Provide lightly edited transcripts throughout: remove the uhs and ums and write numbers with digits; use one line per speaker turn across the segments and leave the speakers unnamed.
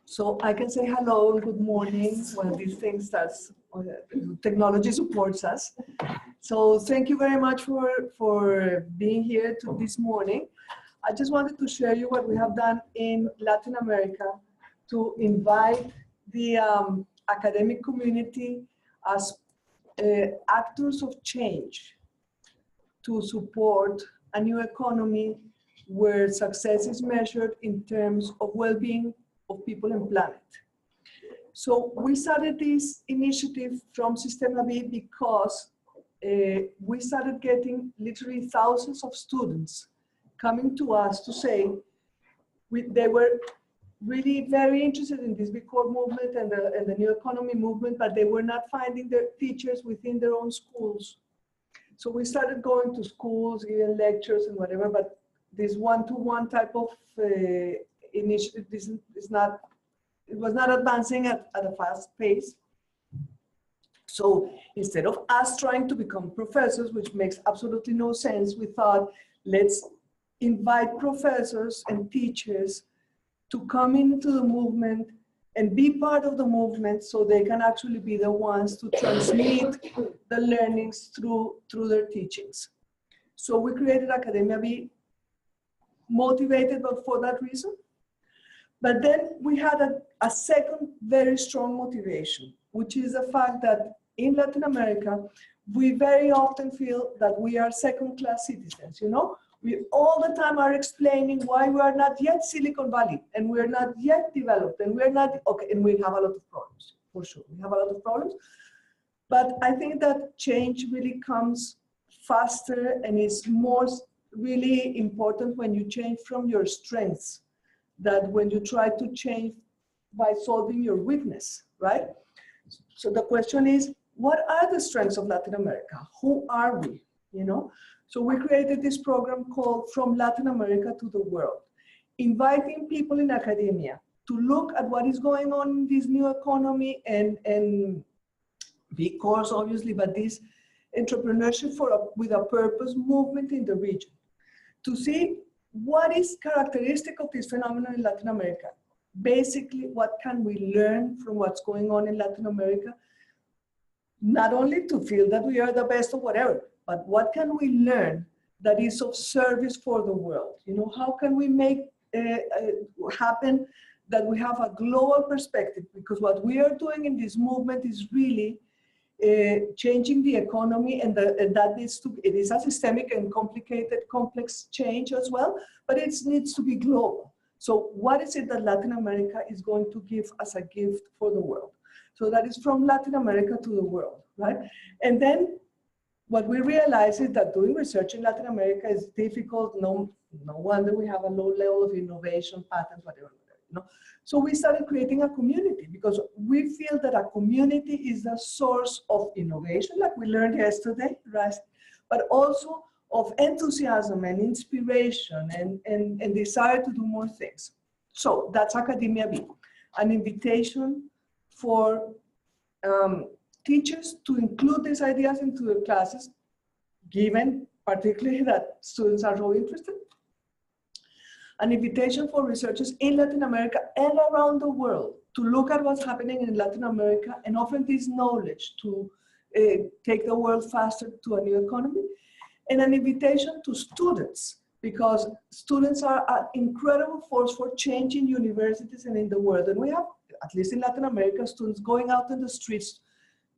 So I can say hello and good morning when this thing starts, technology supports us. So thank you very much for being here this morning. I just wanted to share you what we have done in Latin America to invite the academic community as actors of change to support a new economy where success is measured in terms of well-being of people and planet. So we started this initiative from Sistema B because we started getting literally thousands of students coming to us to say they were really very interested in this Big Corp movement and the new economy movement, but they were not finding their teachers within their own schools. So we started going to schools, giving lectures and whatever, but this one-to-one type of initiative it was not advancing at a fast pace. So instead of us trying to become professors, which makes absolutely no sense, we thought, let's invite professors and teachers to come into the movement and be part of the movement so they can actually be the ones to transmit the learnings through their teachings. So we created Academia B, motivated for that reason. But then we had a second very strong motivation, which is the fact that in Latin America, we very often feel that we are second-class citizens, you know? We all the time are explaining why we are not yet Silicon Valley and we're not yet developed and we're not, okay, and we have a lot of problems, for sure. We have a lot of problems, but I think that change really comes faster and is more really important when you change from your strengths than when you try to change by solving your weakness, right? So the question is, what are the strengths of Latin America? Who are we, you know? So we created this program called From Latin America to the World, inviting people in academia to look at what is going on in this new economy and big course, obviously, but this entrepreneurship with a purpose movement in the region, to see what is characteristic of this phenomenon in Latin America. Basically, what can we learn from what's going on in Latin America? Not only to feel that we are the best or whatever, but what can we learn that is of service for the world? You know, how can we make happen that we have a global perspective? Because what we are doing in this movement is really changing the economy, and that needs to, it is a systemic and complicated, complex change as well, but it needs to be global. So what is it that Latin America is going to give as a gift for the world? So that is from Latin America to the world, right? And then what we realize is that doing research in Latin America is difficult. No wonder we have a low level of innovation, patents, whatever, you know. So we started creating a community because we feel that a community is the source of innovation, like we learned yesterday, right? But also of enthusiasm and inspiration and desire to do more things. So that's Academia B, an invitation for teachers to include these ideas into their classes, given particularly that students are so interested. An invitation for researchers in Latin America and around the world to look at what's happening in Latin America and offer this knowledge to take the world faster to a new economy. And an invitation to students, because students are an incredible force for change in universities and in the world. And we have, at least in Latin America, students going out in the streets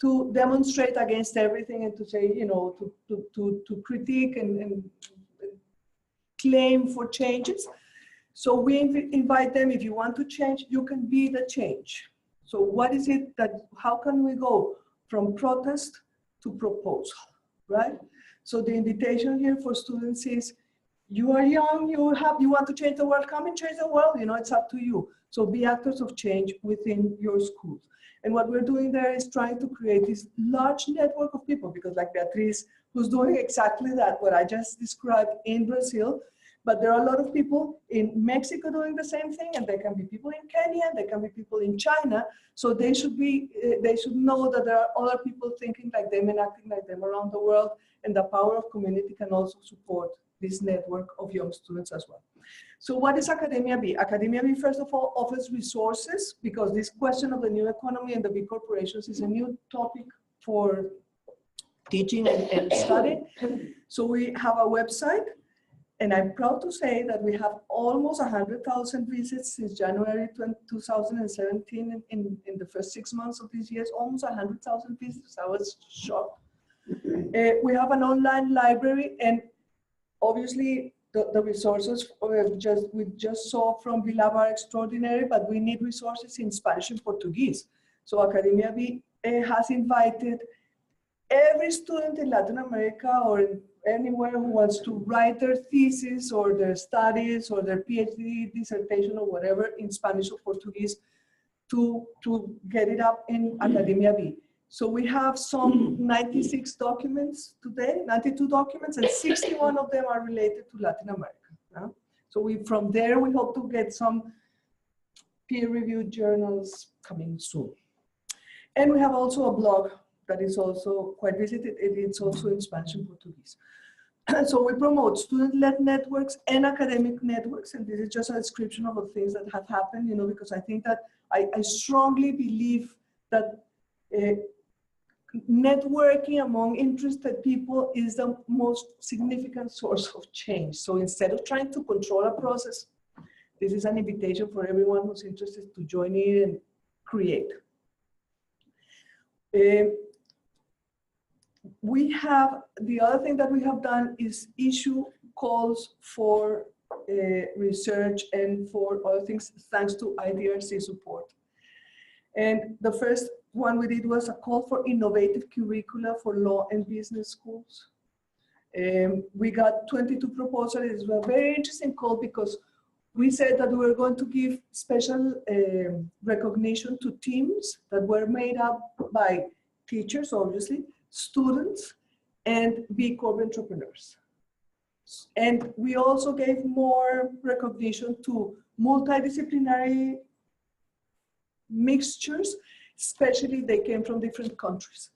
to demonstrate against everything and to say, you know, to critique and claim for changes. So we invite them, if you want to change, you can be the change. So what is it that, how can we go from protest to proposal, right? So the invitation here for students is, you are young, you want to change the world, come and change the world, you know, it's up to you. So be actors of change within your schools. And what we're doing there is trying to create this large network of people, because like Beatriz, who's doing exactly that, what I just described in Brazil, but there are a lot of people in Mexico doing the same thing, and there can be people in Kenya, and there can be people in China. So they should know that there are other people thinking like them and acting like them around the world, and the power of community can also support this network of young students as well. So what is Academia B? Academia B, first of all, offers resources, because this question of the new economy and the big corporations is a new topic for teaching and studying. So we have a website, and I'm proud to say that we have almost 100,000 visits since January 2017. In the first 6 months of this year, almost 100,000 visits. I was shocked. We have an online library, and obviously the resources we just saw from Vilab are extraordinary, but we need resources in Spanish and Portuguese. So Academia B has invited every student in Latin America or anywhere who wants to write their thesis or their studies or their PhD dissertation or whatever in Spanish or Portuguese to get it up in Academia B. So we have some 96 documents today, 92 documents, and 61 of them are related to Latin America. So from there, we hope to get some peer-reviewed journals coming soon. And we have also a blog that is also quite visited. It's also in Spanish and Portuguese. So we promote student-led networks and academic networks, and this is just a description of the things that have happened, because I think that I strongly believe that networking among interested people is the most significant source of change. So instead of trying to control a process, this is an invitation for everyone who's interested to join in and create. The other thing that we have done is issue calls for research and for other things, thanks to IDRC support. And the first one we did was a call for innovative curricula for law and business schools. We got 22 proposals. It was a very interesting call because we said that we were going to give special recognition to teams that were made up by teachers, obviously, students, and B Corp entrepreneurs. And we also gave more recognition to multidisciplinary mixtures, especially they came from different countries.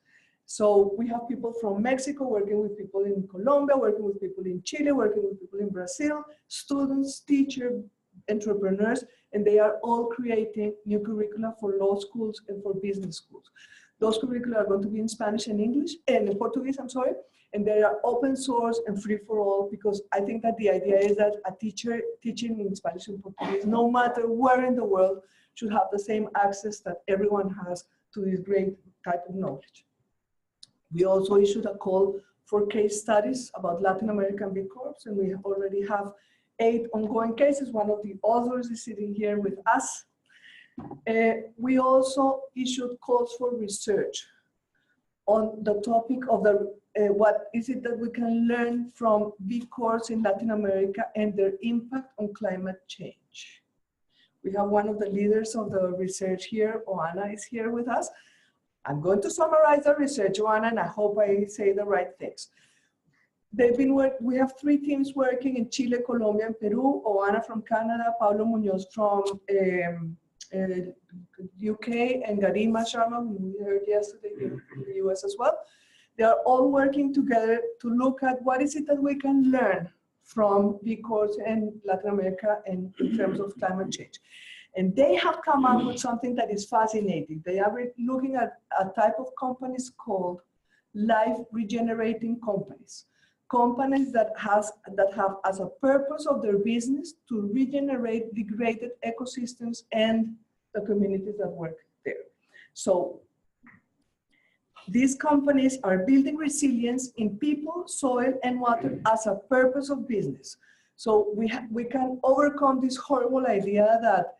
So we have people from Mexico working with people in Colombia, working with people in Chile, working with people in Brazil, students, teachers, entrepreneurs, and they are all creating new curricula for law schools and for business schools. Those curricula are going to be in Spanish and English, and in Portuguese, I'm sorry, and they are open source and free for all, because I think that the idea is that a teacher teaching in Spanish and Portuguese, no matter where in the world, should have the same access that everyone has to this great type of knowledge. We also issued a call for case studies about Latin American B Corps, and we already have 8 ongoing cases. One of the authors is sitting here with us. We also issued calls for research on the topic of what is it that we can learn from B Corps in Latin America and their impact on climate change. We have one of the leaders of the research here, Oana, is here with us. I'm going to summarize the research, Oana, and I hope I say the right things. We have 3 teams working in Chile, Colombia, and Peru. Oana from Canada, Pablo Munoz from UK, and Garima Sharma, who we heard yesterday in the US as well. They are all working together to look at what is it that we can learn from B Corps in Latin America and in terms of climate change. And they have come up with something that is fascinating. They are looking at a type of companies called life regenerating companies. Companies that have as a purpose of their business to regenerate degraded ecosystems and the communities that work there. So these companies are building resilience in people, soil, and water as a purpose of business. So we can overcome this horrible idea that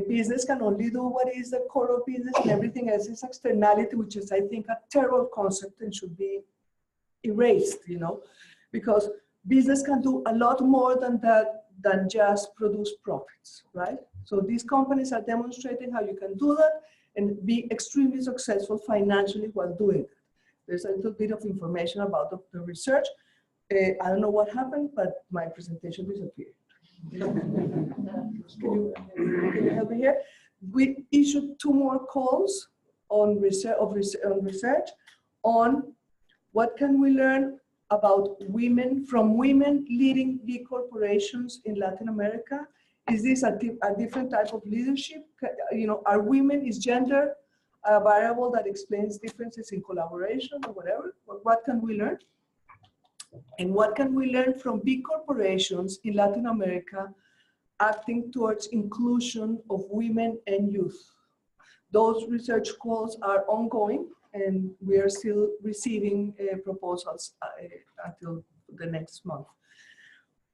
business can only do what is the core of business and everything else is externality, which is, I think, a terrible concept and should be erased, because business can do a lot more than that, than just produce profits, right? So these companies are demonstrating how you can do that and be extremely successful financially while doing it. There's a little bit of information about the research. I don't know what happened, but my presentation disappeared. Can you help me here? We issued 2 more calls on research on what can we learn about women, from women leading big corporations in Latin America. Is this a different type of leadership? You know, are women, is gender a variable that explains differences in collaboration or whatever? What can we learn? And what can we learn from big corporations in Latin America acting towards inclusion of women and youth? Those research calls are ongoing, and we are still receiving proposals until the next month.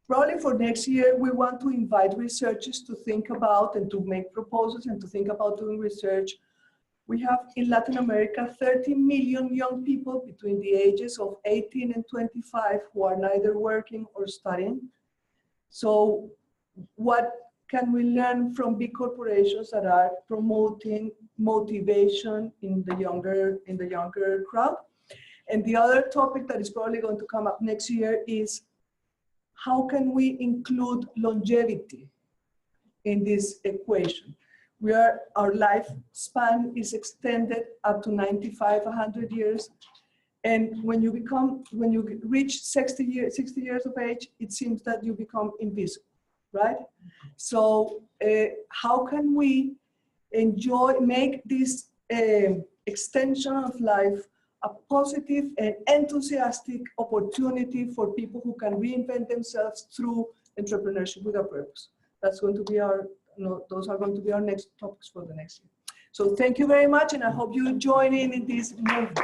Probably for next year, we want to invite researchers to think about and to make proposals and to think about doing research. We have in Latin America 30 million young people between the ages of 18 and 25 who are neither working or studying. So what can we learn from big corporations that are promoting motivation in the younger crowd? And the other topic that is probably going to come up next year is how can we include longevity in this equation? Our lifespan is extended up to 95, 100 years. And when you reach 60 years of age, it seems that you become invisible, right? So how can we make this extension of life a positive and enthusiastic opportunity for people who can reinvent themselves through entrepreneurship with a purpose? That's going to be those are going to be our next topics for the next year. So thank you very much, and I hope you join in this movement.